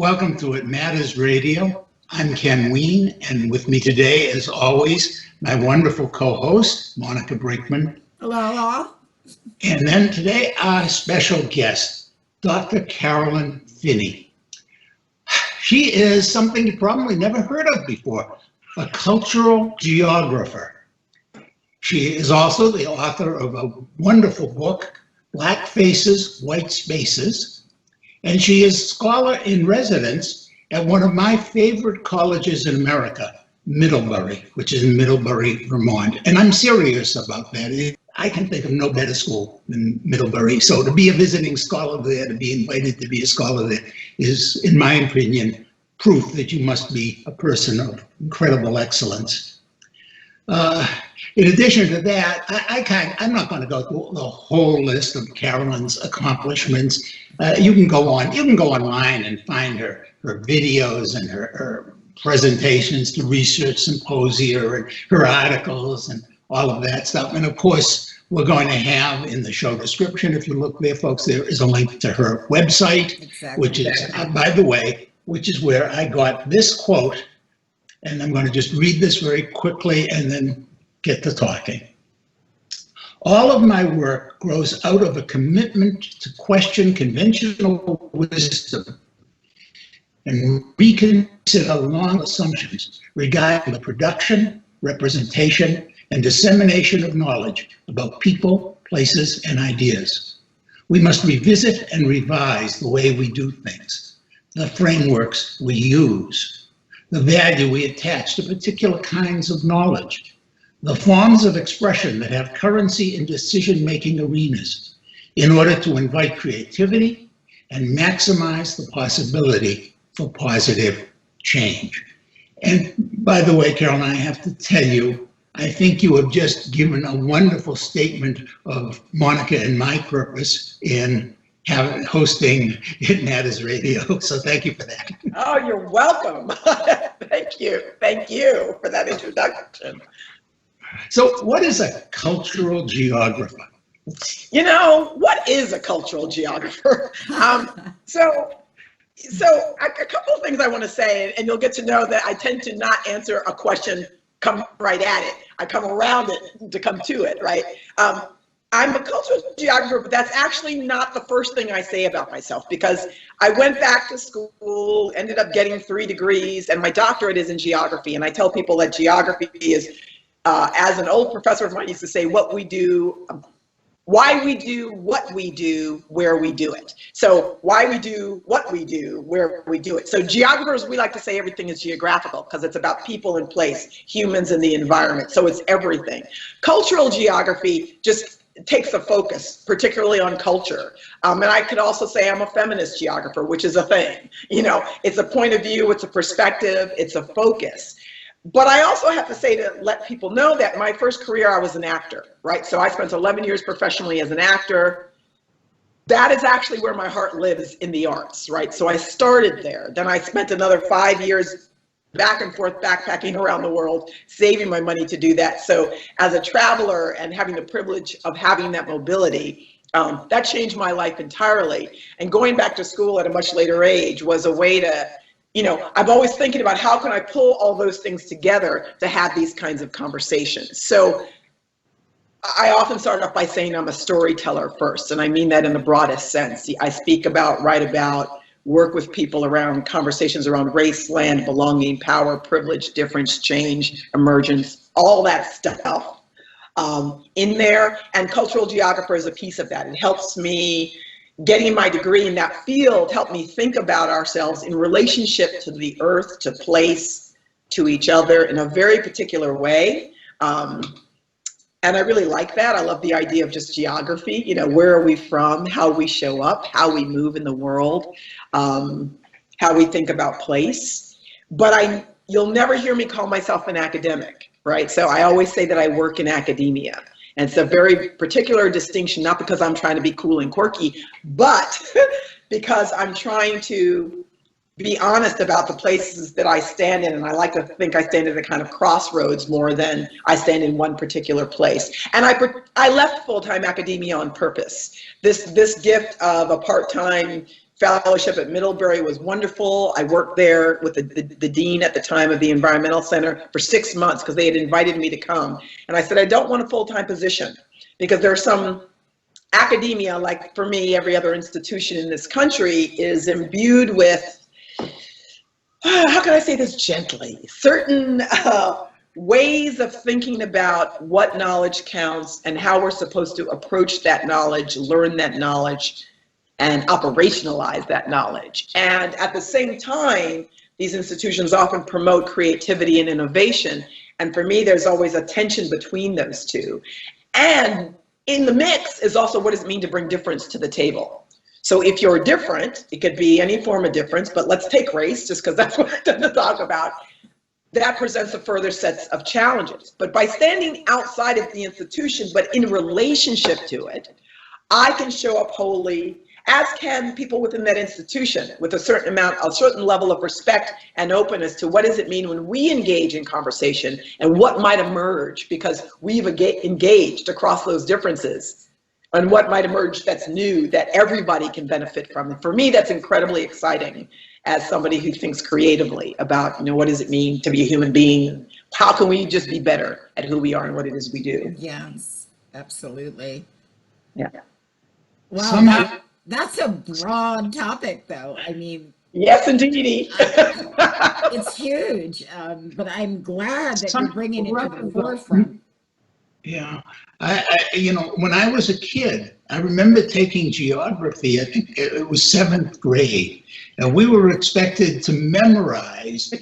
Welcome to It Matters Radio. I'm Ken Ween, and with me today, as always, my wonderful co-host, Monica Brinkman. Hello. And then today, our special guest, Dr. Carolyn Finney. She is something you probably never heard of before, a cultural geographer. She is also the author of a wonderful book, Black Faces, White Spaces, and she is scholar in residence at one of my favorite colleges in America, Middlebury, which is in Middlebury, Vermont. And I'm serious about that. I can think of no better school than Middlebury. So to be a visiting scholar there, to be invited to be a scholar there is, in my opinion, proof that you must be a person of incredible excellence. In addition to that, I'm not going to go through the whole list of Carolyn's accomplishments. You can go online and find her videos and her presentations to research symposia and her articles and all of that stuff. And of course, we're going to have in the show description, if you look there, folks, there is a link to her website, which is, by the way, which is where I got this quote. And I'm going to just read this very quickly and then get to talking. All of my work grows out of a commitment to question conventional wisdom and reconsider long assumptions regarding the production, representation, and dissemination of knowledge about people, places, and ideas. We must revisit and revise the way we do things, the frameworks we use, the value we attach to particular kinds of knowledge, the forms of expression that have currency in decision-making arenas in order to invite creativity and maximize the possibility for positive change. And by the way, Carolyn, I have to tell you, I think you have just given a wonderful statement of Monica and my purpose in hosting It Matters Radio. So thank you for that. Oh, you're welcome. Thank you for that introduction. So what is a cultural geographer? You know, what is a cultural geographer? So a couple of things I want to say, and you'll get to know that I tend to not answer a question, come right at it. I come around it to come to it, right? I'm a cultural geographer, but that's actually not the first thing I say about myself, because I went back to school, ended up getting 3 degrees, and my doctorate is in geography. And I tell people that geography is, as an old professor of mine used to say, what we do, why we do what we do, where we do it. So why we do what we do, where we do it. So geographers, we like to say everything is geographical because it's about people and place, humans and the environment. So it's everything. Cultural geography just takes a focus, particularly on culture. And I could also say I'm a feminist geographer, which is a thing. You know, it's a point of view, it's a perspective, it's a focus. But I also have to say, to let people know that my first career, I was an actor, right? So I spent 11 years professionally as an actor. That is actually where my heart lives, in the arts, right? So I started there. Then I spent another 5 years back and forth backpacking around the world, saving my money to do that. So as a traveler and having the privilege of having that mobility, that changed my life entirely. And going back to school at a much later age was a way to, you know, I'm always thinking about how can I pull all those things together to have these kinds of conversations. So I often start off by saying I'm a storyteller first, and I mean that in the broadest sense. I speak about, write about, work with people around conversations around race, land, belonging, power, privilege, difference, change, emergence, all that stuff in there. And cultural geographer is a piece of that. It helps me, getting my degree in that field, help me think about ourselves in relationship to the earth, to place, to each other in a very particular way. And I really like that. I love the idea of just geography. You know, where are we from, how we show up, how we move in the world, how we think about place. But you'll never hear me call myself an academic, right? So I always say that I work in academia. And it's a very particular distinction, not because I'm trying to be cool and quirky, but because I'm trying to be honest about the places that I stand in. And I like to think I stand at a kind of crossroads more than I stand in one particular place. And I left full-time academia on purpose. This gift of a part-time fellowship at Middlebury was wonderful. I worked there with the dean at the time of the Environmental Center for 6 months because they had invited me to come. And I said, I don't want a full-time position because there are some academia, like for me, every other institution in this country is imbued with, how can I say this gently, certain ways of thinking about what knowledge counts and how we're supposed to approach that knowledge, learn that knowledge, and operationalize that knowledge. And at the same time, these institutions often promote creativity and innovation. And for me, there's always a tension between those two. And in the mix is also what does it mean to bring difference to the table. So if you're different, it could be any form of difference, but let's take race just because that's what I tend to talk about. That presents a further set of challenges. But by standing outside of the institution, but in relationship to it, I can show up wholly, as can people within that institution, with a certain level of respect and openness to what does it mean when we engage in conversation and what might emerge because we've engaged across those differences, and what might emerge that's new that everybody can benefit from. And for me, that's incredibly exciting as somebody who thinks creatively about, what does it mean to be a human being? How can we just be better at who we are and what it is we do? Yes, absolutely. Yeah. Wow. Somehow, That's a broad topic, though. I mean, yes, indeed. it's huge, but I'm glad that you're bringing it to the forefront. yeah. When I was a kid, I remember taking geography. I think it was 7th grade, and we were expected to memorize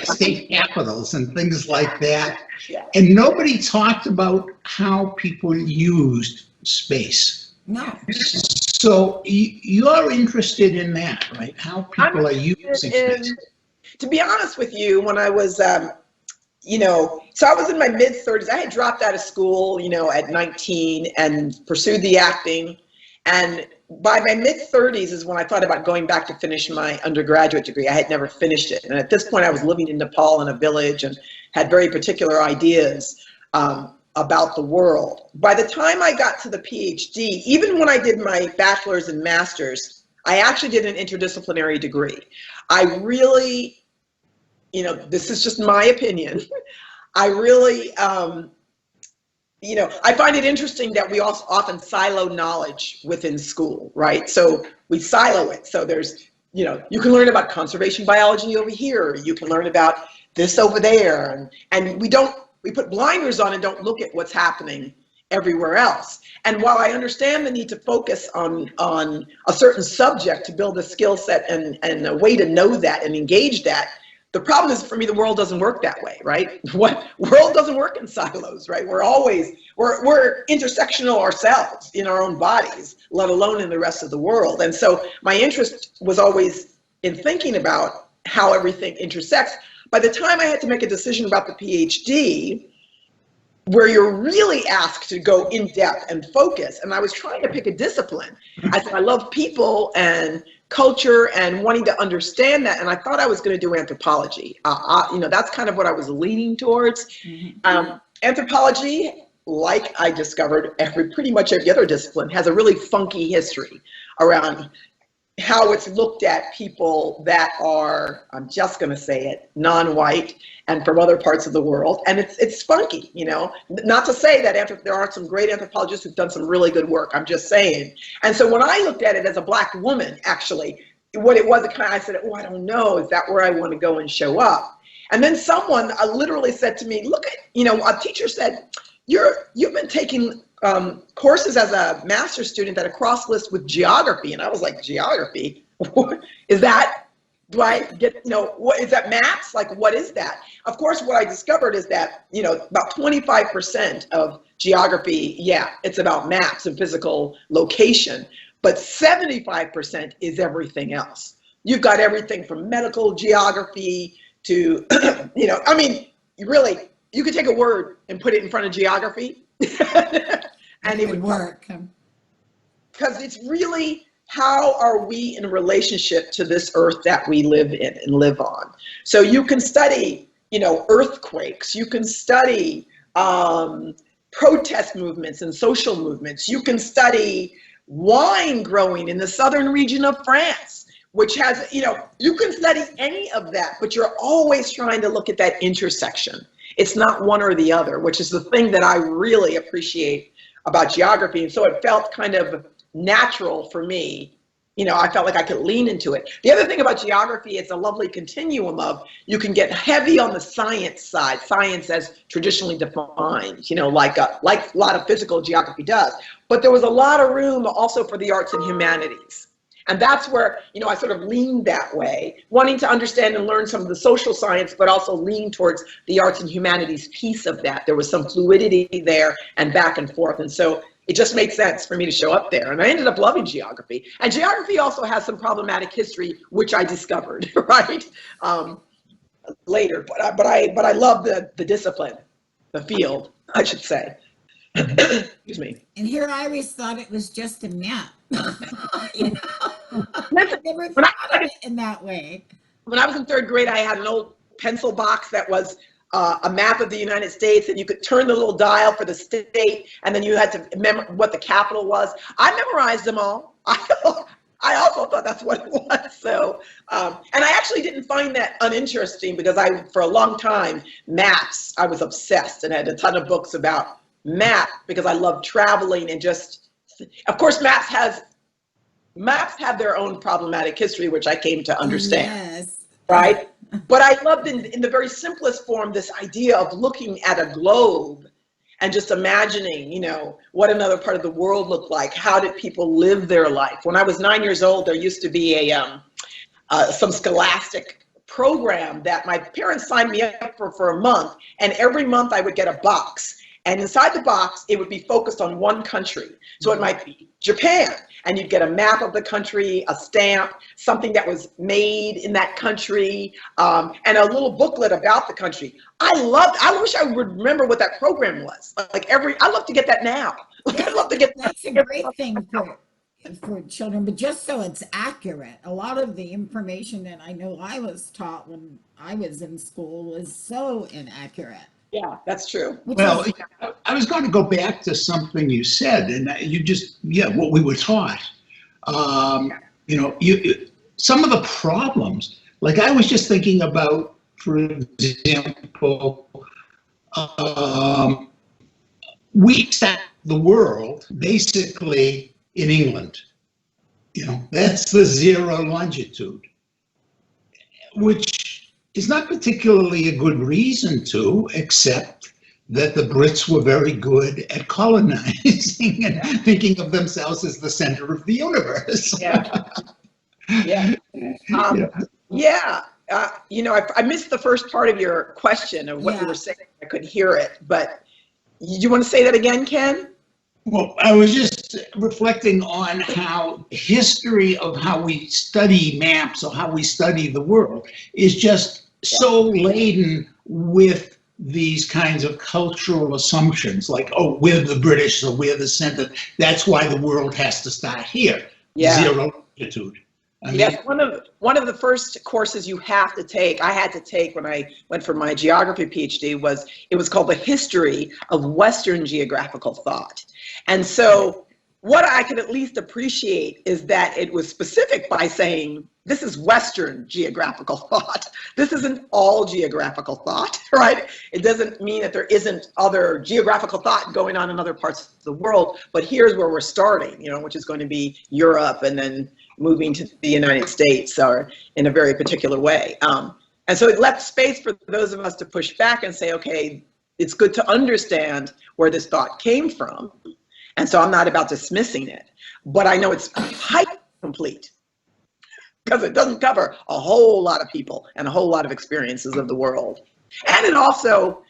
state capitals and things like that. Yeah. And nobody talked about how people used space. No. So you're interested in that, right? How people are using space. To be honest with you, when I was, so I was in my mid-30s. I had dropped out of school, at 19 and pursued the acting. And by my mid-30s is when I thought about going back to finish my undergraduate degree. I had never finished it. And at this point, I was living in Nepal in a village and had very particular ideas about the world. By the time I got to the PhD, even when I did my bachelor's and master's, I actually did an interdisciplinary degree. I really, this is just my opinion. I really, I find it interesting that we also often silo knowledge within school, right? So we silo it. So there's, you can learn about conservation biology over here. You can learn about this over there. And we put blinders on and don't look at what's happening everywhere else. And while I understand the need to focus on a certain subject to build a skill set and a way to know that and engage that, the problem is for me, the world doesn't work that way, right? What world doesn't work in silos, right? We're intersectional ourselves in our own bodies, let alone in the rest of the world. And so my interest was always in thinking about how everything intersects. By the time I had to make a decision about the PhD, where you're really asked to go in depth and focus, and I was trying to pick a discipline. I said, I love people and culture and wanting to understand that, and I thought I was going to do anthropology. That's kind of what I was leaning towards. Anthropology, like I discovered, pretty much every other discipline, has a really funky history around how it's looked at people that are, I'm just going to say it, non-white and from other parts of the world. And it's funky, not to say that there aren't some great anthropologists who've done some really good work. I'm just saying. And so when I looked at it as a Black woman, actually, what it was, I said, I don't know, is that where I want to go and show up? And then someone literally said to me, look at, a teacher said, you've been taking courses as a master's student at a cross list with geography. And I was like, geography? Is that, do I get, what is that, maps? Like, what is that? Of course, what I discovered is that, about 25% of geography, it's about maps and physical location, but 75% is everything else. You've got everything from medical geography to, you could take a word and put it in front of geography and it would work. Because it's really, how are we in relationship to this earth that we live in and live on? So you can study, earthquakes. You can study protest movements and social movements. You can study wine growing in the southern region of France. which has, you can study any of that, but you're always trying to look at that intersection. It's not one or the other, which is the thing that I really appreciate about geography. And so it felt kind of natural for me. I felt like I could lean into it. The other thing about geography, it's a lovely continuum of, you can get heavy on the science side, science as traditionally defined, like a lot of physical geography does. But there was a lot of room also for the arts and humanities. And that's where, I sort of leaned that way, wanting to understand and learn some of the social science, but also lean towards the arts and humanities piece of that. There was some fluidity there and back and forth. And so it just made sense for me to show up there. And I ended up loving geography. And geography also has some problematic history, which I discovered, right? Later. But I love the discipline, the field, I should say. Excuse me. And here I always thought it was just a map. I never thought of it in that way. When I was in third grade, I had an old pencil box that was a map of the United States, and you could turn the little dial for the state, and then you had to remember what the capital was. I memorized them all. I also thought that's what it was. So, and I actually didn't find that uninteresting, because for a long time, maps, I was obsessed and had a ton of books about map, because I loved traveling and just, of course, maps have their own problematic history, which I came to understand. Yes. Right? But I loved in the very simplest form, this idea of looking at a globe and just imagining, what another part of the world looked like. How did people live their life? When I was 9 years old, there used to be some scholastic program that my parents signed me up for a month. And every month I would get a box. And inside the box, it would be focused on one country. So it might be Japan, and you'd get a map of the country, a stamp, something that was made in that country, and a little booklet about the country. I wish I would remember what that program was. I'd love to get that now. I'd love to get That's a great thing for children, but just so it's accurate. A lot of the information that I know I was taught when I was in school was so inaccurate. Yeah, that's true. Well, I was going to go back to something you said, and what we were taught. Some of the problems, like I was just thinking about, for example, we set the world basically in England. That's the zero longitude, which is not particularly a good reason to, except that the Brits were very good at colonizing and thinking of themselves as the center of the universe. Yeah. Yeah. I missed the first part of your question of what you were saying. I couldn't hear it, but you want to say that again, Ken? Well, I was just reflecting on how history of how we study maps or how we study the world is just so laden with these kinds of cultural assumptions, like, oh, we're the British, so we're the center. That's why the world has to start here. Yeah. Zero longitude. Yes, one of the first courses you have to take, I had to take when I went for my geography PhD, was called The History of Western Geographical Thought. And so what I could at least appreciate is that it was specific by saying, this is Western geographical thought. This isn't all geographical thought, right? It doesn't mean that there isn't other geographical thought going on in other parts of the world, but here's where we're starting, which is going to be Europe and then moving to the United States, or in a very particular way. And so it left space for those of us to push back and say, okay, it's good to understand where this thought came from. And so I'm not about dismissing it, but I know it's hyper complete, because it doesn't cover a whole lot of people and a whole lot of experiences of the world. And it also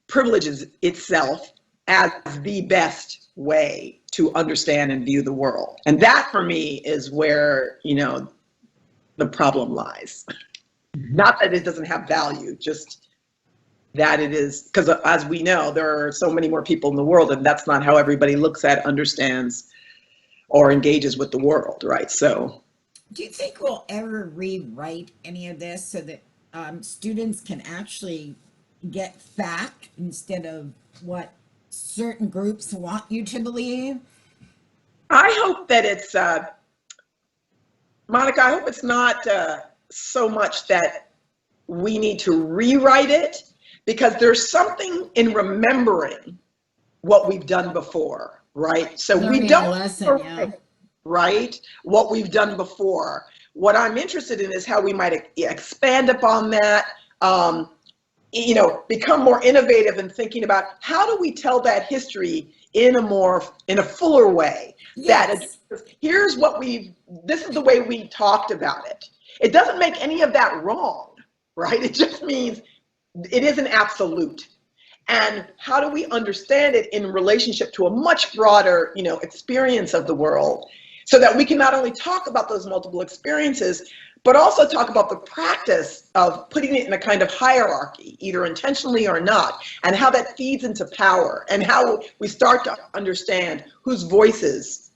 privileges itself as the best way to understand and view the world. And that, for me, is where, the problem lies. Not that it doesn't have value, just that it is, because as we know, there are so many more people in the world, and that's not how everybody looks at, understands, or engages with the world, right? So, do you think we'll ever rewrite any of this so that students can actually get fact instead of what certain groups want you to believe? I hope that it's Monica, I hope it's not so much that we need to rewrite it, because there's something in remembering what we've done before, right? So we Learning a don't lesson, yeah. right? What we've done before. What I'm interested in is how we might expand upon that, become more innovative in thinking about how do we tell that history in a fuller way. Yes. That this is the way we talked about it. It doesn't make any of that wrong, right? It just means it isn't absolute. And how do we understand it in relationship to a much broader, experience of the world, so that we can not only talk about those multiple experiences, but also talk about the practice of putting it in a kind of hierarchy, either intentionally or not, and how that feeds into power, and how we start to understand whose voices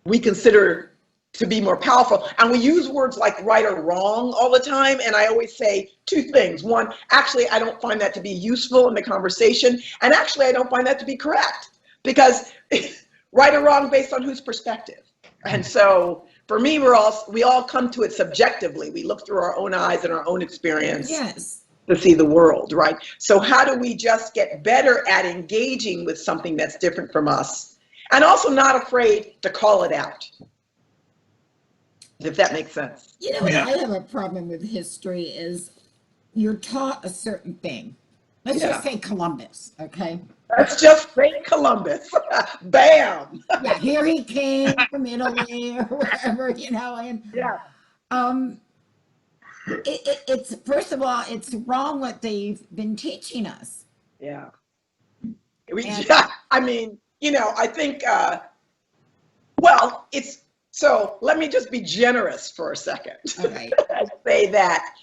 we consider to be more powerful. And we use words like right or wrong all the time. And I always say two things. One, actually, I don't find that to be useful in the conversation. And actually, I don't find that to be correct, because right or wrong based on whose perspective. And so for me, we all come to it subjectively. We look through our own eyes and our own experience. Yes. To see the world, right? So how do we just get better at engaging with something that's different from us, and also not afraid to call it out? If that makes sense. You know what I have a problem with history is you're taught a certain thing. Let's just say Columbus, okay? Let's just say Columbus. Bam! Yeah, here he came from Italy or wherever, and it's, first of all, it's wrong what they've been teaching us. Yeah. I mean, I think, so let me just be generous for a second. Okay. I say that,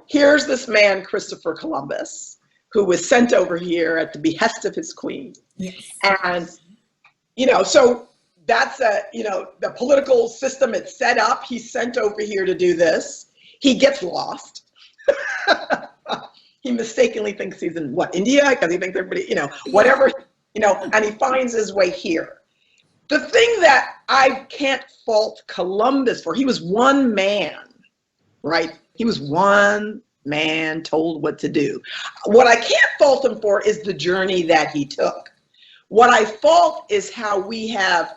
here's this man, Christopher Columbus, who was sent over here at the behest of his queen. Yes. And, so that's the political system it's set up. He's sent over here to do this. He gets lost. He mistakenly thinks he's in India? Because he thinks everybody, whatever, and he finds his way here. The thing that I can't fault Columbus for, he was one man, right? He was one man told what to do. What I can't fault him for is the journey that he took. What I fault is how we have,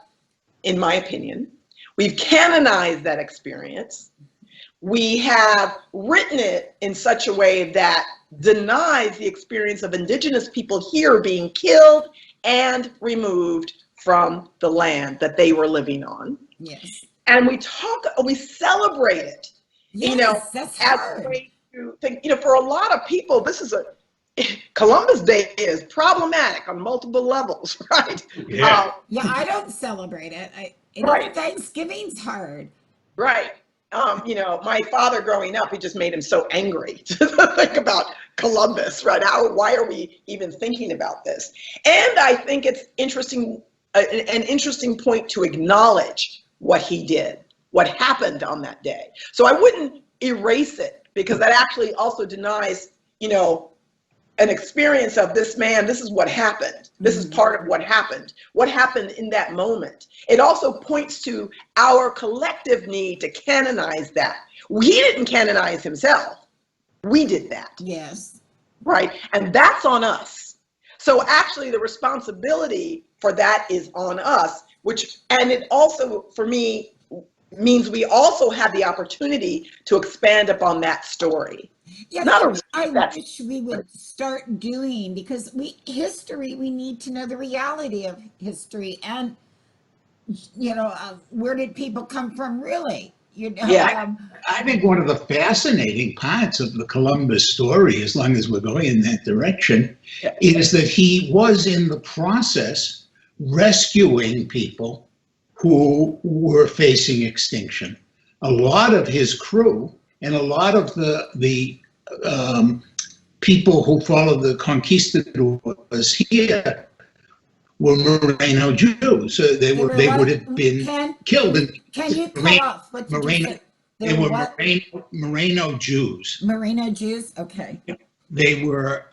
in my opinion, we've canonized that experience. We have written it in such a way that denies the experience of indigenous people here being killed and removed from the land that they were living on. Yes. And we celebrate it, yes, that's as hard. a way to think, for a lot of people, Columbus Day is problematic on multiple levels, right? Yeah. I don't celebrate it. Right. Thanksgiving's hard. Right. My father growing up, he just made him so angry to think about Columbus, right? Why are we even thinking about this? And I think it's interesting, an interesting point to acknowledge what he did, what happened on that day. So I wouldn't erase it, because that actually also denies, an experience of this man. This is what happened. This is part of what happened in that moment. It also points to our collective need to canonize that. He didn't canonize himself. We did that. Yes. Right? And that's on us. So actually the responsibility for that is on us, and it also, for me, means we also have the opportunity to expand upon that story. Yeah, I wish we would start doing, because we need to know the reality of history, and where did people come from, really? I think one of the fascinating parts of the Columbus story, as long as we're going in that direction, is that he was in the process rescuing people who were facing extinction. A lot of his crew and a lot of the people who followed the conquistadors here were Moreno Jews. So they would have been killed. Can you cut off? What did you say? They were Moreno Jews. Moreno Jews. Okay. They were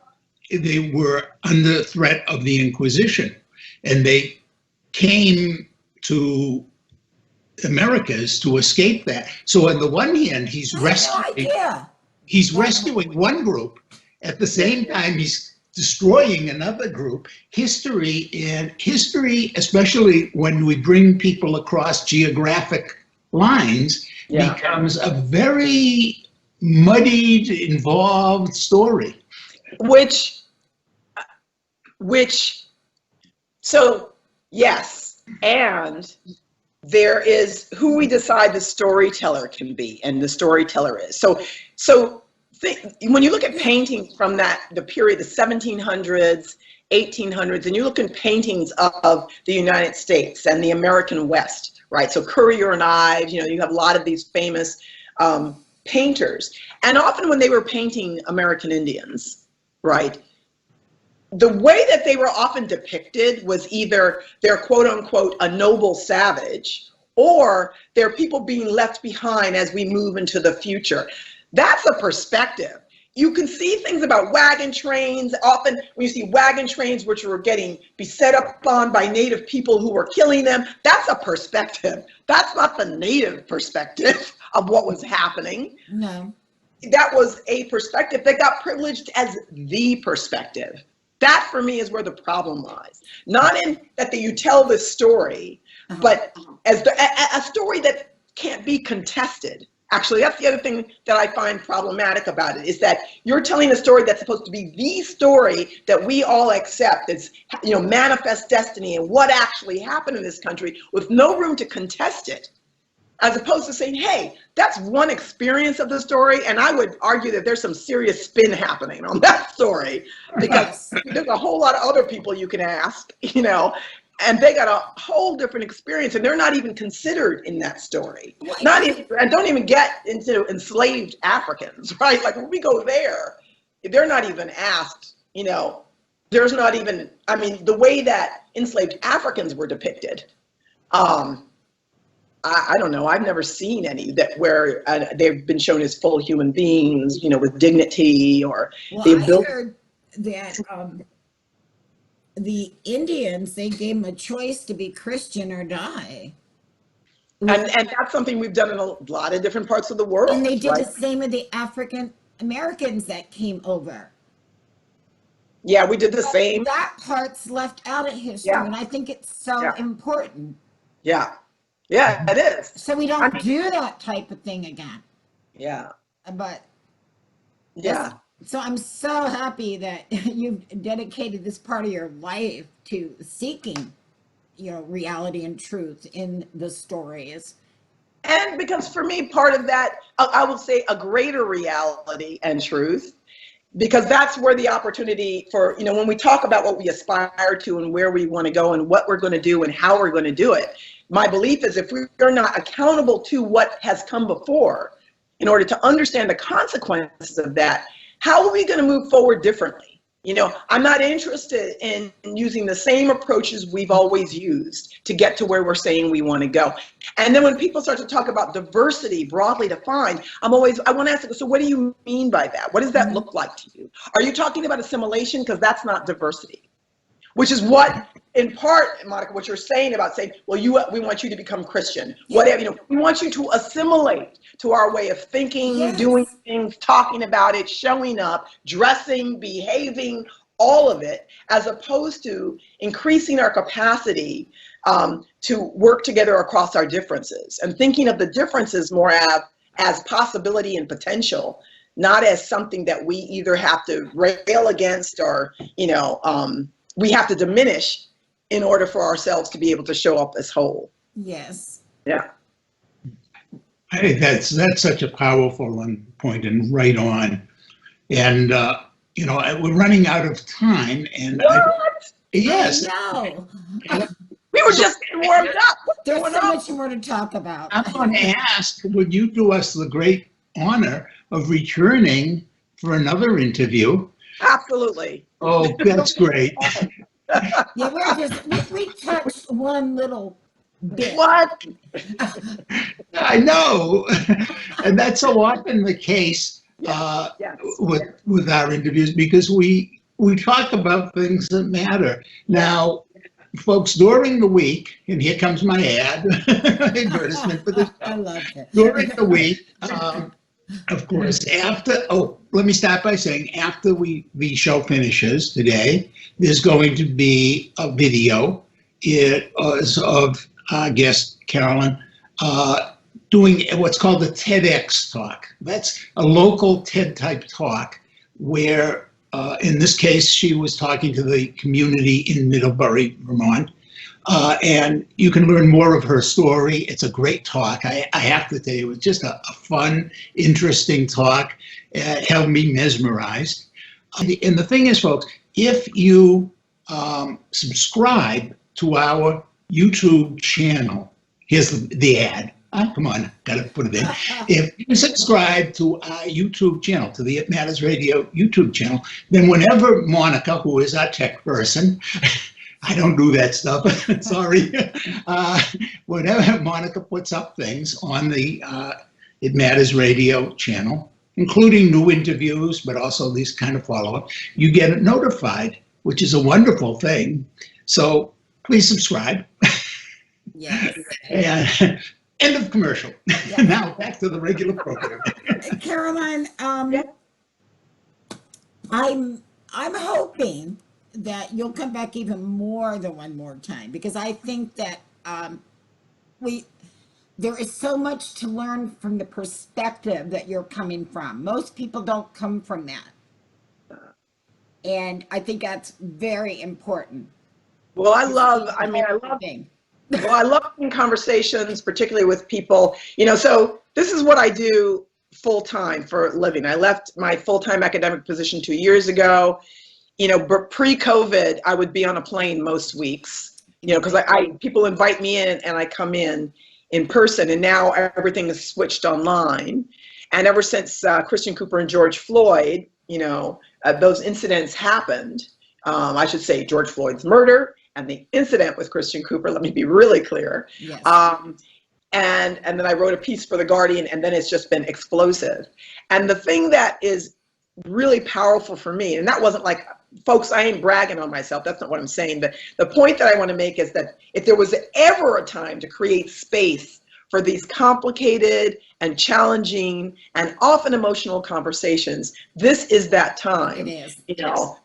under threat of the Inquisition, and they came to Americas to escape that. So on the one hand, I had no idea. he's rescuing one group. At the same time, he's destroying another group. History, especially when we bring people across geographic lines, becomes a very muddied, involved story. So yes, and there is who we decide the storyteller can be, and the storyteller is. So when you look at paintings from the period, the 1700s, 1800s, and you look at paintings of the United States and the American West, right? So Currier and Ives, you have a lot of these famous painters. And often when they were painting American Indians, right, the way that they were often depicted was either they're quote unquote a noble savage, or they're people being left behind as we move into the future. That's a perspective. You can see things about wagon trains. Often when you see wagon trains which were getting beset upon by native people who were killing them, that's a perspective. That's not the native perspective of what was happening. No. That was a perspective that got privileged as the perspective. That for me is where the problem lies. Not in that you tell this story, but as a story that can't be contested. Actually, that's the other thing that I find problematic about it, is that you're telling a story that's supposed to be the story that we all accept. It's, manifest destiny and what actually happened in this country, with no room to contest it, as opposed to saying, hey, that's one experience of the story. And I would argue that there's some serious spin happening on that story, because there's a whole lot of other people you can ask, and they got a whole different experience, and they're not even considered in that story. And don't even get into enslaved Africans, right? Like when we go there, they're not even asked, there's not even, the way that enslaved Africans were depicted. I don't know, I've never seen any where they've been shown as full human beings, with dignity or the ability. I heard that the Indians, they gave them a choice to be Christian or die. And that's something we've done in a lot of different parts of the world. And they did the same with the African Americans that came over. Yeah, we did the same. That part's left out of history, and I think it's so important. Yeah, it is. So we don't do that type of thing again. Yeah. But yeah. So I'm so happy that you've dedicated this part of your life to seeking, reality and truth in the stories. And because for me, part of that, I will say a greater reality and truth, because that's where the opportunity for, when we talk about what we aspire to and where we want to go and what we're going to do and how we're going to do it, my belief is if we're not accountable to what has come before in order to understand the consequences of that, how are we going to move forward differently? I'm not interested in using the same approaches we've always used to get to where we're saying we want to go. And then when people start to talk about diversity broadly defined, I want to ask, so what do you mean by that? What does that look like to you? Are you talking about assimilation? Because that's not diversity. Which is what, in part, Monica, what you're saying about saying, well, we want you to become Christian. Whatever, we want you to assimilate to our way of thinking, doing things, talking about it, showing up, dressing, behaving, all of it, as opposed to increasing our capacity to work together across our differences, and thinking of the differences more as possibility and potential, not as something that we either have to rail against or, we have to diminish in order for ourselves to be able to show up as whole. Yes. Yeah. I think that's such a powerful point and right on. And, we're running out of time. And what? Yes. No. We were just getting warmed up. There's so much more to talk about. I'm going to ask, would you do us the great honor of returning for another interview? Absolutely. Oh, that's great. We touched one little bit. What? I know. And that's so often the case with our interviews, because we talk about things that matter. Now, folks, during the week, and here comes my ad, advertisement for this. I love it. During the week, of course, let me start by saying after the show finishes today, there's going to be a video. It is of our guest, Carolyn, doing what's called a TEDx talk. That's a local TED type talk where, in this case, she was talking to the community in Middlebury, Vermont. And you can learn more of her story. It's a great talk. I have to tell you, it was just a fun, interesting talk. It held me mesmerized. And the thing is, folks, if you subscribe to our YouTube channel, here's the ad. Come on, gotta put it in. If you subscribe to our YouTube channel, to the It Matters Radio YouTube channel, then whenever Monica, who is our tech person, I don't do that stuff, sorry. Whenever Monica puts up things on the It Matters Radio channel, including new interviews, but also these kind of follow-up, you get notified, which is a wonderful thing. So please subscribe. Yes. And end of commercial. Yeah. Now back to the regular program. Caroline, I'm hoping that you'll come back even more than one more time, because I think that there is so much to learn from the perspective that you're coming from. Most people don't come from that. And I think that's very important. Well, I love having conversations, particularly with people, so this is what I do full time for a living. I left my full-time academic position 2 years ago. But pre-COVID, I would be on a plane most weeks, because people invite me in and I come in person, and now everything is switched online. And ever since Christian Cooper and George Floyd, those incidents happened, I should say George Floyd's murder and the incident with Christian Cooper, let me be really clear. Yes. And then I wrote a piece for The Guardian, and then it's just been explosive. And the thing that is really powerful for me, and that wasn't like, folks, I ain't bragging on myself, that's not what I'm saying. The point that I want to make is that if there was ever a time to create space for these complicated and challenging and often emotional conversations, this is that time. It is.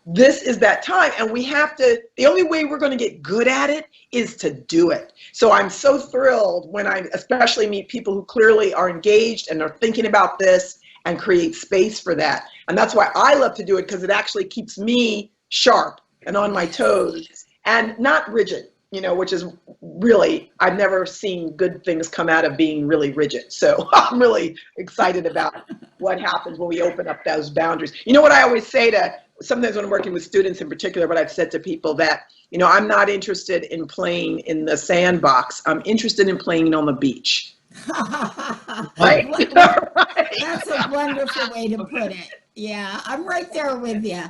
This is that time, and we have to, the only way we're going to get good at it is to do it. So I'm so thrilled when I especially meet people who clearly are engaged and are thinking about this and create space for that. And that's why I love to do it, because it actually keeps me sharp and on my toes and not rigid, which is really, I've never seen good things come out of being really rigid. So I'm really excited about what happens when we open up those boundaries. What I always say sometimes when I'm working with students in particular, what I've said to people that, I'm not interested in playing in the sandbox. I'm interested in playing on the beach. Right? That's a wonderful way to put it. Yeah, I'm right there with you.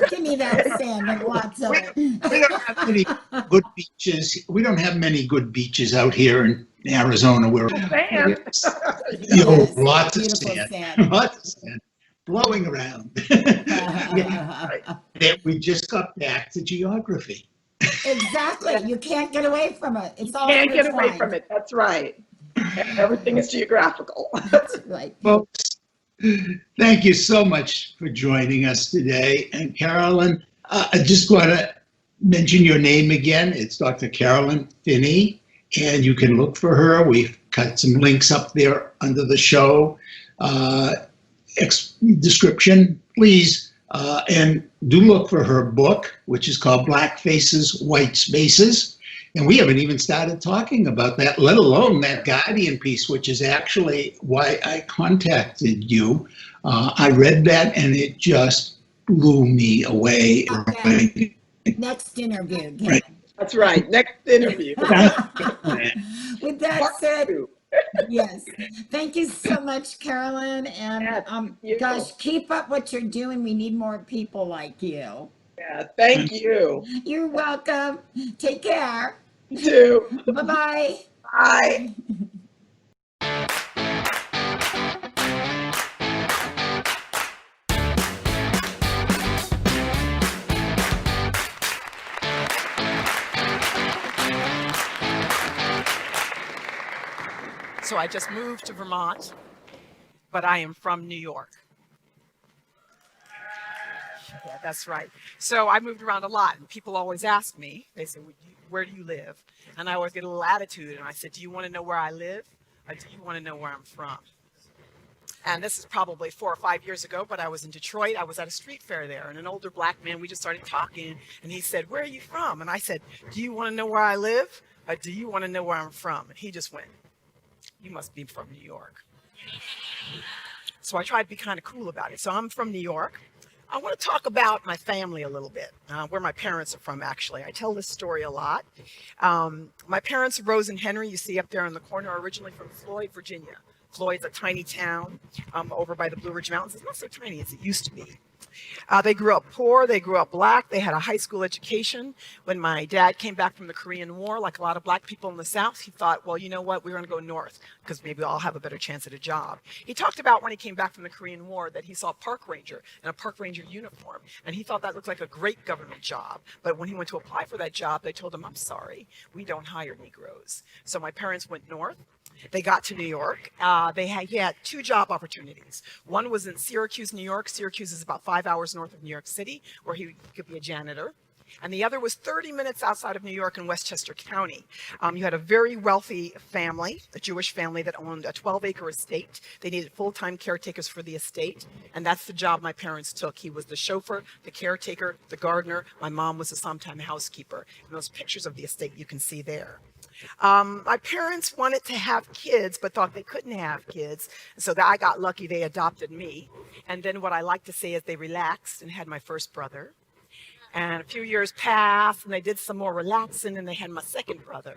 Give me that sand and lots of it. We don't have many good beaches. We don't have many good beaches out here in Arizona where Sand. Lots of Beautiful sand. Lots of sand blowing around. We just got back to geography. Exactly. You can't get away from it. It's all Can't get away from it. That's right. Everything is geographical. That's right. Folks, thank you so much for joining us today. And Carolyn, I just want to mention your name again. It's Dr. Carolyn Finney, and you can look for her. We've got some links up there under the show description, please. And do look for her book, which is called Black Faces, White Spaces. And we haven't even started talking about that, let alone that Guardian piece, which is actually why I contacted you. I read that and it just blew me away. Okay. Next interview. Right. That's right. Next interview. With that said, yes. Thank you so much, Carolyn. And gosh, keep up what you're doing. We need more people like you. Yeah, thank you. You're welcome. Take care. You too. Bye-bye. Bye. So I just moved to Vermont, but I am from New York. Yeah, that's right. So I moved around a lot, and people always ask me, they say, where do you live? And I always get a little attitude, and I said, do you want to know where I live, or do you want to know where I'm from? And this is probably 4 or 5 years ago, but I was in Detroit. I was at a street fair there, and an older black man, we just started talking, and he said, where are you from? And I said, do you want to know where I live, or do you want to know where I'm from? And he just went, you must be from New York. So I tried to be kind of cool about it. So I'm from New York. I want to talk about my family a little bit, where my parents are from, actually. I tell this story a lot. My parents, Rose and Henry, you see up there in the corner, are originally from Floyd, Virginia. Floyd's a tiny town over by the Blue Ridge Mountains. It's not so tiny as it used to be. They grew up poor, they grew up black, they had a high school education. When my dad came back from the Korean War, like a lot of black people in the South, he thought, well, you know what, we're going to go north because maybe I'll have a better chance at a job. He talked about when he came back from the Korean War that he saw a park ranger in a park ranger uniform, and he thought that looked like a great government job. But when he went to apply for that job, they told him, I'm sorry, we don't hire Negroes. So my parents went north. They got to New York. He had 2 job opportunities. One was in Syracuse, New York. Syracuse is about 5 hours north of New York City, where he could be a janitor. And the other was 30 minutes outside of New York in Westchester County. You had a very wealthy family, a Jewish family that owned a 12-acre estate. They needed full-time caretakers for the estate, and that's the job my parents took. He was the chauffeur, the caretaker, the gardener. My mom was a sometime housekeeper. And those pictures of the estate you can see there. My parents wanted to have kids, but thought they couldn't have kids. So I got lucky, they adopted me. And then what I like to say is they relaxed and had my first brother. And a few years passed, and they did some more relaxing, and they had my second brother.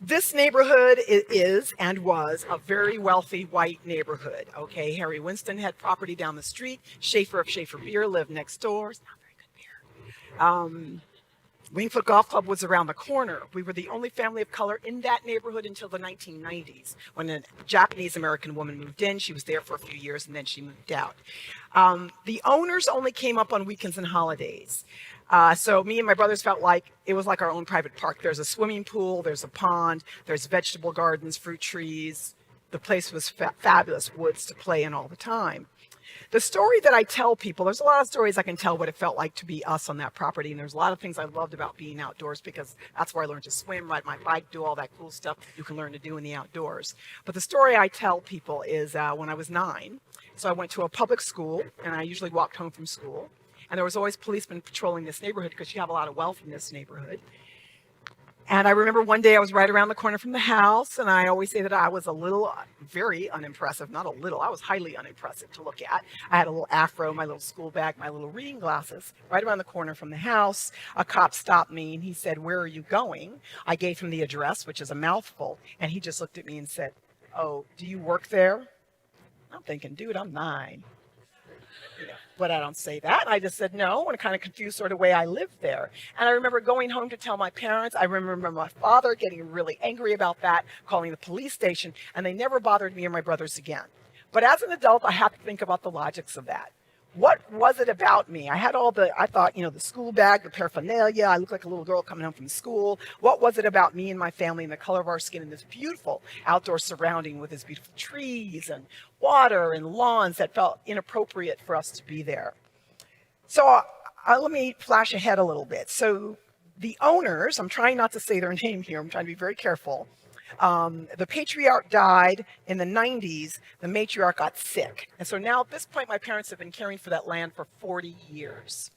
This neighborhood is and was a very wealthy white neighborhood. Okay, Harry Winston had property down the street. Schaefer of Schaefer Beer lived next door. It's not very good beer. Wingfoot Golf Club was around the corner. We were the only family of color in that neighborhood until the 1990s, when a Japanese-American woman moved in. She was there for a few years, and then she moved out. The owners only came up on weekends and holidays. So me and my brothers felt like it was like our own private park. There's a swimming pool, there's a pond, there's vegetable gardens, fruit trees. The place was fabulous, woods to play in all the time. The story that I tell people, there's a lot of stories I can tell what it felt like to be us on that property. And there's a lot of things I loved about being outdoors, because that's where I learned to swim, ride my bike, do all that cool stuff you can learn to do in the outdoors. But the story I tell people is when I was 9, so I went to a public school, and I usually walked home from school. And there was always policemen patrolling this neighborhood because you have a lot of wealth in this neighborhood. And I remember one day I was right around the corner from the house, and I always say that I was very unimpressive, not a little, I was highly unimpressive to look at. I had a little afro, my little school bag, my little reading glasses, right around the corner from the house. A cop stopped me, and he said, where are you going? I gave him the address, which is a mouthful, and he just looked at me and said, oh, do you work there? I'm thinking, dude, I'm 9. But I don't say that. I just said no, and kind of confused sort of way I lived there. And I remember going home to tell my parents. I remember my father getting really angry about that, calling the police station, and they never bothered me or my brothers again. But as an adult, I have to think about the logics of that. What was it about me? I thought, the school bag, the paraphernalia, I looked like a little girl coming home from school. What was it about me and my family and the color of our skin and this beautiful outdoor surrounding with these beautiful trees and water and lawns that felt inappropriate for us to be there? So let me flash ahead a little bit. So the owners, I'm trying not to say their name here, I'm trying to be very careful. The patriarch died in the 90s. The matriarch got sick. And so now at this point, my parents have been caring for that land for 40 years.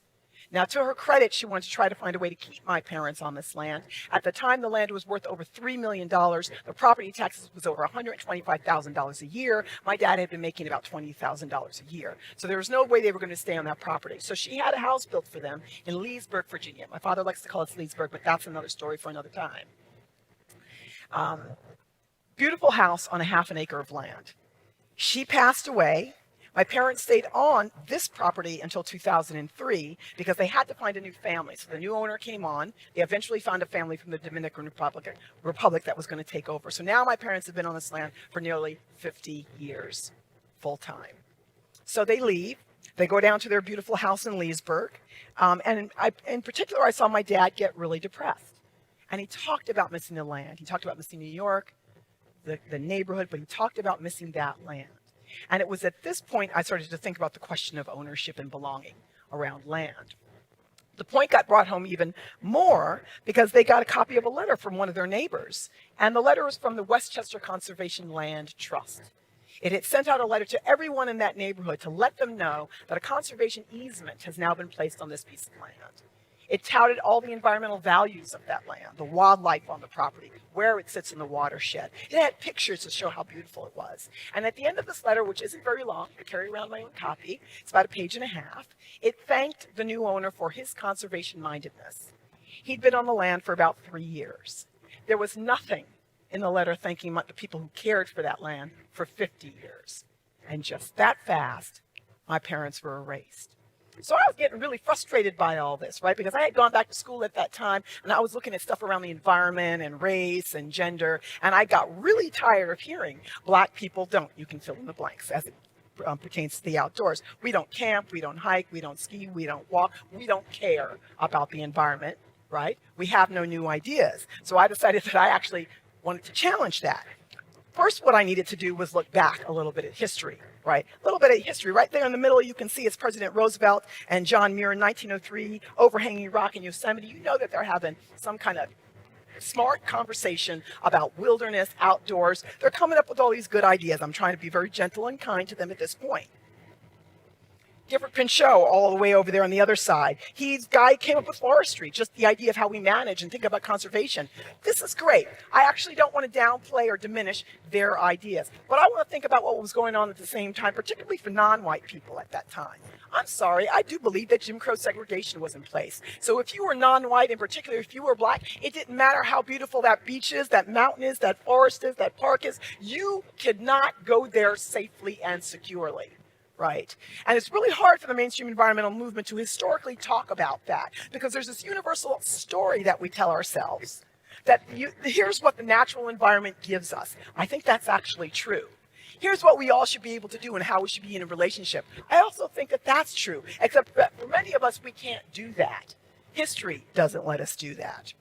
Now, to her credit, she wanted to try to find a way to keep my parents on this land. At the time, the land was worth over $3 million. The property taxes was over $125,000 a year. My dad had been making about $20,000 a year. So there was no way they were going to stay on that property. So she had a house built for them in Leesburg, Virginia. My father likes to call it Leesburg, but that's another story for another time. Beautiful house on a half an acre of land. She passed away. My parents stayed on this property until 2003 because they had to find a new family. So the new owner came on. They eventually found a family from the Dominican Republic that was going to take over. So now my parents have been on this land for nearly 50 years, full time. So they leave. They go down to their beautiful house in Leesburg. In particular, I saw my dad get really depressed. And he talked about missing the land. He talked about missing New York, the neighborhood, but he talked about missing that land. And it was at this point I started to think about the question of ownership and belonging around land. The point got brought home even more because they got a copy of a letter from one of their neighbors. And the letter was from the Westchester Conservation Land Trust. It had sent out a letter to everyone in that neighborhood to let them know that a conservation easement has now been placed on this piece of land. It touted all the environmental values of that land, the wildlife on the property, where it sits in the watershed. It had pictures to show how beautiful it was. And at the end of this letter, which isn't very long, I carry around my own copy, it's about a page and a half, it thanked the new owner for his conservation mindedness. He'd been on the land for about 3 years. There was nothing in the letter thanking the people who cared for that land for 50 years. And just that fast, my parents were erased. So I was getting really frustrated by all this, right? Because I had gone back to school at that time, and I was looking at stuff around the environment and race and gender, and I got really tired of hearing Black people don't. You can fill in the blanks as it pertains to the outdoors. We don't camp, we don't hike, we don't ski, we don't walk, we don't care about the environment, right? We have no new ideas. So I decided that I actually wanted to challenge that. First, what I needed to do was look back a little bit at history, right? A little bit of history. Right there in the middle, you can see it's President Roosevelt and John Muir in 1903, overhanging rock in Yosemite. You know that they're having some kind of smart conversation about wilderness, outdoors. They're coming up with all these good ideas. I'm trying to be very gentle and kind to them at this point. Gifford Pinchot, all the way over there on the other side. Guy came up with forestry, just the idea of how we manage and think about conservation. This is great. I actually don't want to downplay or diminish their ideas, but I want to think about what was going on at the same time, particularly for non-white people at that time. I'm sorry, I do believe that Jim Crow segregation was in place. So if you were non-white, in particular, if you were Black, it didn't matter how beautiful that beach is, that mountain is, that forest is, that park is, you could not go there safely and securely. Right. And it's really hard for the mainstream environmental movement to historically talk about that because there's this universal story that we tell ourselves that here's what the natural environment gives us. I think that's actually true. Here's what we all should be able to do and how we should be in a relationship. I also think that that's true, except that for many of us, we can't do that. History doesn't let us do that.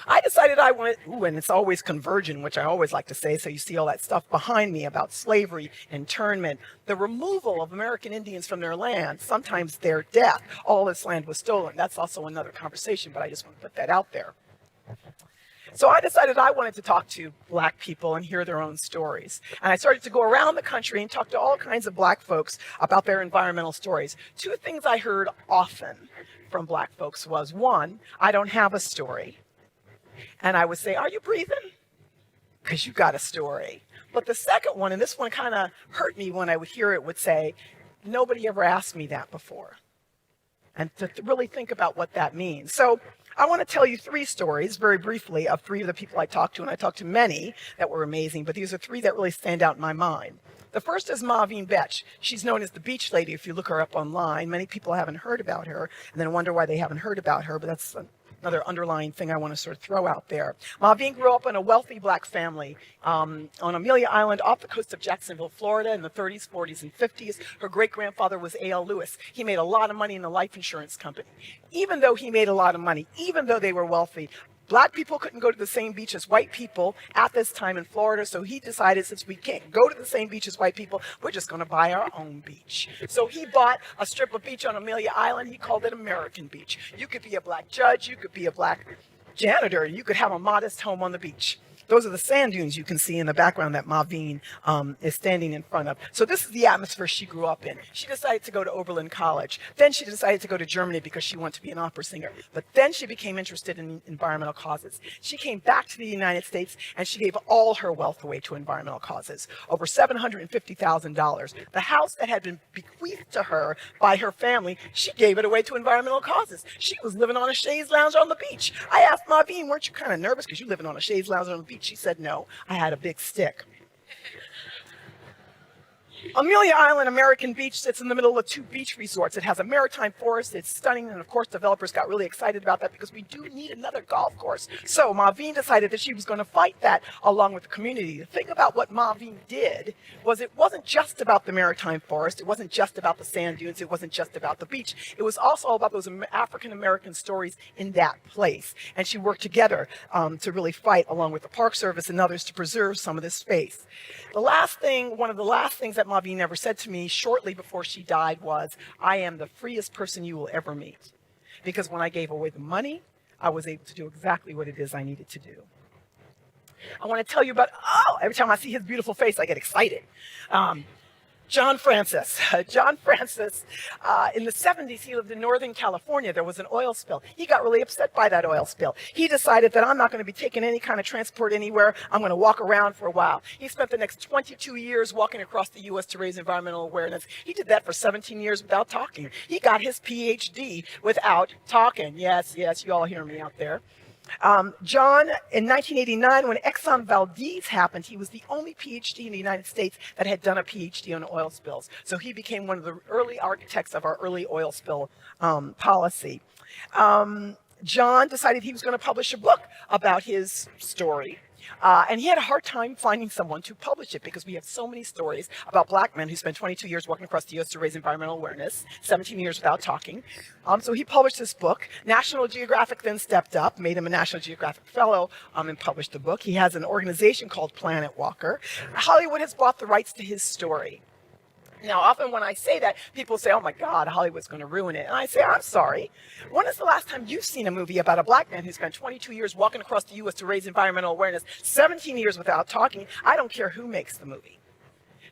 I decided I wanted, and it's always convergent, which I always like to say, so you see all that stuff behind me about slavery, internment, the removal of American Indians from their land, sometimes their death. All this land was stolen. That's also another conversation, but I just want to put that out there. So I decided I wanted to talk to Black people and hear their own stories. And I started to go around the country and talk to all kinds of Black folks about their environmental stories. Two things I heard often from Black folks was, one, I don't have a story. And I would say, are you breathing? Because you got a story. But the second one, and this one kind of hurt me when I would hear it, would say, nobody ever asked me that before. And to really think about what that means. So I want to tell you 3 stories very briefly of 3 of the people I talked to, and I talked to many that were amazing, but these are 3 that really stand out in my mind. The first is Maureen Betch. She's known as the Beach Lady if you look her up online. Many people haven't heard about her and then wonder why they haven't heard about her, but that's another underlying thing I want to sort of throw out there. Maureen grew up in a wealthy Black family on Amelia Island off the coast of Jacksonville, Florida in the 30s, 40s, and 50s. Her great-grandfather was A.L. Lewis. He made a lot of money in the life insurance company. Even though he made a lot of money, even though they were wealthy, Black people couldn't go to the same beach as white people at this time in Florida, so he decided since we can't go to the same beach as white people, we're just going to buy our own beach. So he bought a strip of beach on Amelia Island. He called it American Beach. You could be a Black judge, you could be a Black janitor, you could have a modest home on the beach. Those are the sand dunes you can see in the background that Maureen is standing in front of. So this is the atmosphere she grew up in. She decided to go to Oberlin College. Then she decided to go to Germany because she wanted to be an opera singer. But then she became interested in environmental causes. She came back to the United States and she gave all her wealth away to environmental causes, over $750,000. The house that had been bequeathed to her by her family, she gave it away to environmental causes. She was living on a chaise lounge on the beach. I asked Maureen, weren't you kind of nervous because you're living on a chaise lounge on the beach? She said, no, I had a big stick. Amelia Island, American Beach, sits in the middle of two beach resorts. It has a maritime forest. It's stunning. And of course, developers got really excited about that because we do need another golf course. So Maveen decided that she was going to fight that along with the community. The thing about what Maveen did was it wasn't just about the maritime forest. It wasn't just about the sand dunes. It wasn't just about the beach. It was also about those African-American stories in that place. And she worked together to really fight along with the Park Service and others to preserve some of this space. One of the last things that Maveen never said to me shortly before she died was, I am the freest person you will ever meet. Because when I gave away the money, I was able to do exactly what it is I needed to do. I want to tell you about, every time I see his beautiful face, I get excited. John Francis. John Francis, in the 70s, he lived in Northern California. There was an oil spill. He got really upset by that oil spill. He decided that I'm not going to be taking any kind of transport anywhere. I'm going to walk around for a while. He spent the next 22 years walking across the U.S. to raise environmental awareness. He did that for 17 years without talking. He got his PhD without talking. Yes, you all hear me out there. John, in 1989, when Exxon Valdez happened, he was the only PhD in the United States that had done a PhD on oil spills. So he became one of the early architects of our early oil spill policy. John decided he was going to publish a book about his story. And he had a hard time finding someone to publish it because we have so many stories about black men who spent 22 years walking across the U.S. to raise environmental awareness, 17 years without talking. So he published this book. National Geographic then stepped up, made him a National Geographic Fellow, and published the book. He has an organization called Planet Walker. Hollywood has bought the rights to his story. Now, often when I say that, people say, oh my God, Hollywood's going to ruin it. And I say, I'm sorry. When is the last time you've seen a movie about a black man who spent 22 years walking across the U.S. to raise environmental awareness, 17 years without talking? I don't care who makes the movie.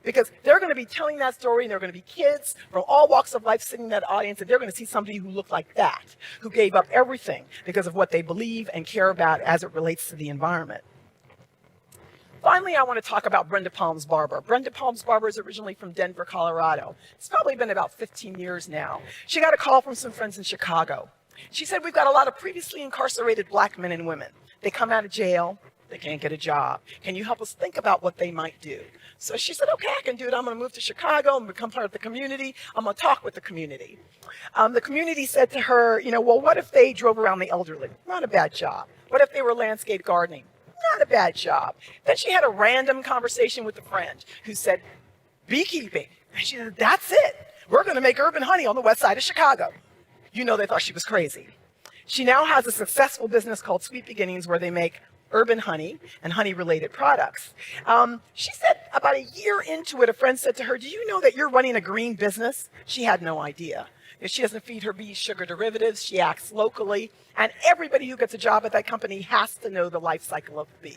Because they're going to be telling that story, and there are going to be kids from all walks of life sitting in that audience, and they're going to see somebody who looked like that, who gave up everything because of what they believe and care about as it relates to the environment. Finally, I want to talk about Brenda Palms Barber. Brenda Palms Barber is originally from Denver, Colorado. It's probably been about 15 years now. She got a call from some friends in Chicago. She said, we've got a lot of previously incarcerated black men and women. They come out of jail. They can't get a job. Can you help us think about what they might do? So she said, okay, I can do it. I'm going to move to Chicago and become part of the community. I'm going to talk with the community. The community said to her, well, what if they drove around the elderly? Not a bad job. What if they were landscape gardening? Not a bad job. Then she had a random conversation with a friend who said, beekeeping. And she said, that's it. We're going to make urban honey on the west side of Chicago. They thought she was crazy. She now has a successful business called Sweet Beginnings where they make urban honey and honey-related products. She said about a year into it, a friend said to her, do you know that you're running a green business? She had no idea. She doesn't feed her bees sugar derivatives. She acts locally. And everybody who gets a job at that company has to know the life cycle of the bee.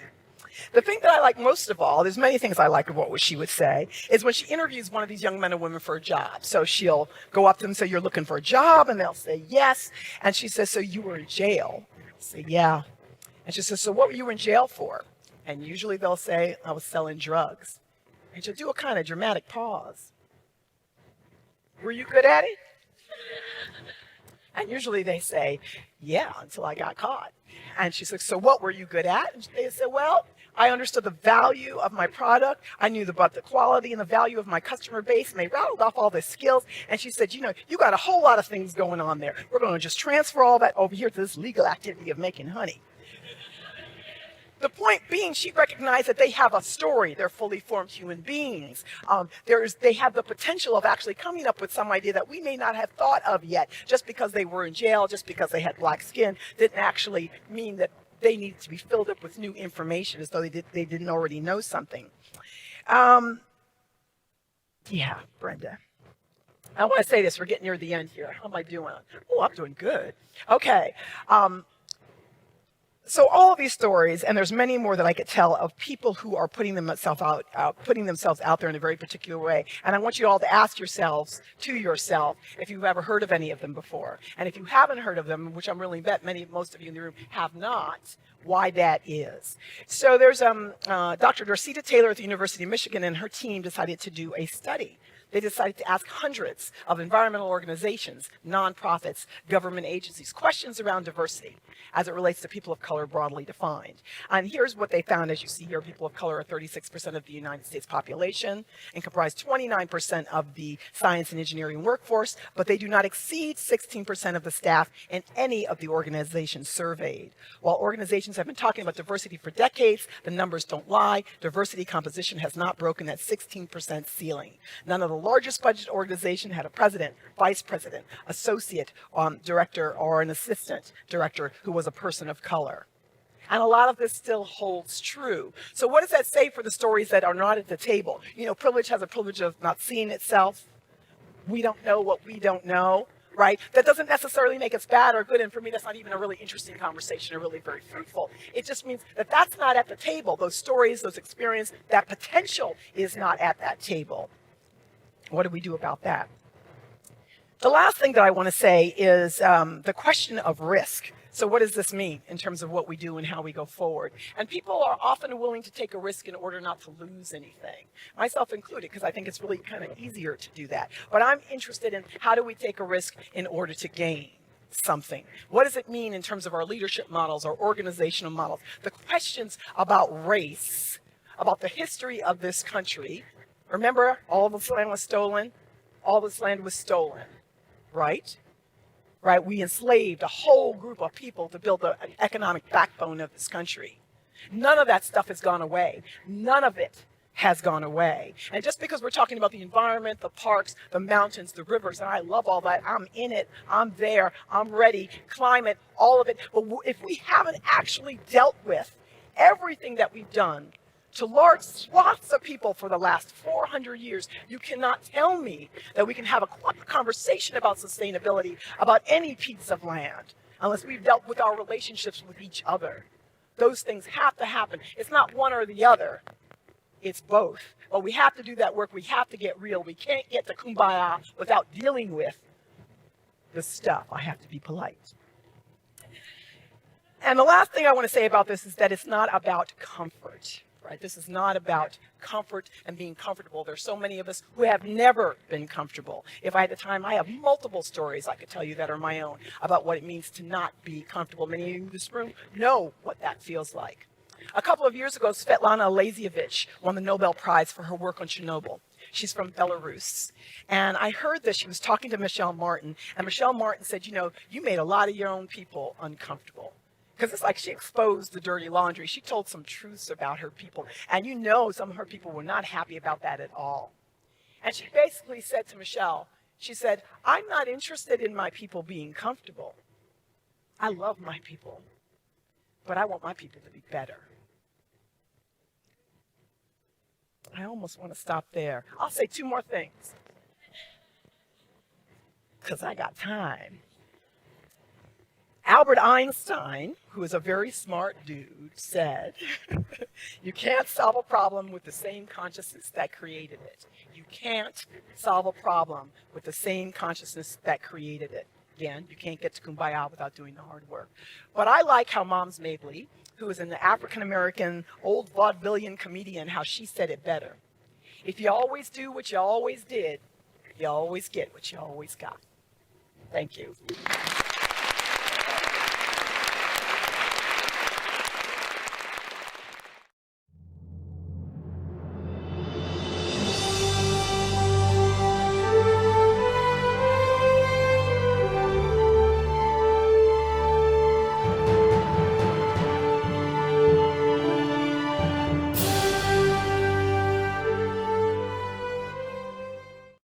The thing that I like most of all, there's many things I like of what she would say, is when she interviews one of these young men and women for a job. So she'll go up to them and say, you're looking for a job? And they'll say, yes. And she says, so you were in jail? They'll say, yeah. And she says, so what were you in jail for? And usually they'll say, I was selling drugs. And she'll do a kind of dramatic pause. Were you good at it? And usually they say, yeah, until I got caught. And she said, so what were you good at? And they said, well, I understood the value of my product. I knew about the quality and the value of my customer base. And they rattled off all the skills. And she said, you got a whole lot of things going on there. We're going to just transfer all that over here to this legal activity of making honey. The point being, she recognized that they have a story. They're fully formed human beings. They have the potential of actually coming up with some idea that we may not have thought of yet. Just because they were in jail, just because they had black skin, didn't actually mean that they needed to be filled up with new information as though they didn't already know something. Yeah, Brenda. I want to say this. We're getting near the end here. How am I doing? Oh, I'm doing good. Okay. So all of these stories, and there's many more that I could tell of people who are putting themselves out there in a very particular way. And I want you all to ask yourself, if you've ever heard of any of them before. And if you haven't heard of them, which I'm really bet most of you in the room have not, why that is. So there's Dr. Dorceta Taylor at the University of Michigan and her team decided to do a study. they decided to ask hundreds of environmental organizations, nonprofits, government agencies, questions around diversity as it relates to people of color broadly defined. And here's what they found. As you see here, people of color are 36% of the United States population and comprise 29% of the science and engineering workforce, but they do not exceed 16% of the staff in any of the organizations surveyed. While organizations have been talking about diversity for decades, the numbers don't lie. Diversity composition has not broken that 16% ceiling. None of the largest budget organizations had a president, vice president, associate director, or an assistant director who was a person of color. And a lot of this still holds true. So what does that say for the stories that are not at the table? You know, privilege has a privilege of not seeing itself. We don't know what we don't know, right? That doesn't necessarily make us bad or good. And for me, that's not even a really interesting conversation or really very fruitful. It just means that that's not at the table. Those stories, those experiences, that potential is not at that table. What do we do about that? The last thing that I want to say is the question of risk. So what does this mean in terms of what we do and how we go forward? And people are often willing to take a risk in order not to lose anything, myself included, because I think it's really kind of easier to do that. But I'm interested in how do we take a risk in order to gain something? What does it mean in terms of our leadership models, our organizational models? The questions about race, about the history of this country. Remember, all this land was stolen. All this land was stolen, right? Right? We enslaved a whole group of people to build an economic backbone of this country. None of that stuff has gone away. None of it has gone away. And just because we're talking about the environment, the parks, the mountains, the rivers, and I love all that, I'm in it, I'm there, I'm ready, climate, all of it. But if we haven't actually dealt with everything that we've done to large swaths of people for the last 400 years, you cannot tell me that we can have a conversation about sustainability, about any piece of land, unless we've dealt with our relationships with each other. Those things have to happen. It's not one or the other. It's both. But we have to do that work. We have to get real. We can't get to kumbaya without dealing with the stuff. I have to be polite. And the last thing I want to say about this is that it's not about comfort. Right? This is not about comfort and being comfortable. There's so many of us who have never been comfortable. If I had the time, I have multiple stories I could tell you that are my own about what it means to not be comfortable. Many of you in this room know what that feels like. A couple of years ago, Svetlana Alexievich won the Nobel Prize for her work on Chernobyl. She's from Belarus. And I heard that she was talking to Michelle Martin, and Michelle Martin said, you know, you made a lot of your own people uncomfortable. Because it's like she exposed the dirty laundry. She told some truths about her people. And you know some of her people were not happy about that at all. And she basically said to Michelle, she said, I'm not interested in my people being comfortable. I love my people, but I want my people to be better. I almost want to stop there. I'll say two more things, because I got time. Albert Einstein, who is a very smart dude, said, you can't solve a problem with the same consciousness that created it. You can't solve a problem with the same consciousness that created it. Again, you can't get to kumbaya without doing the hard work. But I like how Moms Mabley, who is an African-American old vaudevillian comedian, how she said it better. If you always do what you always did, you always get what you always got. Thank you.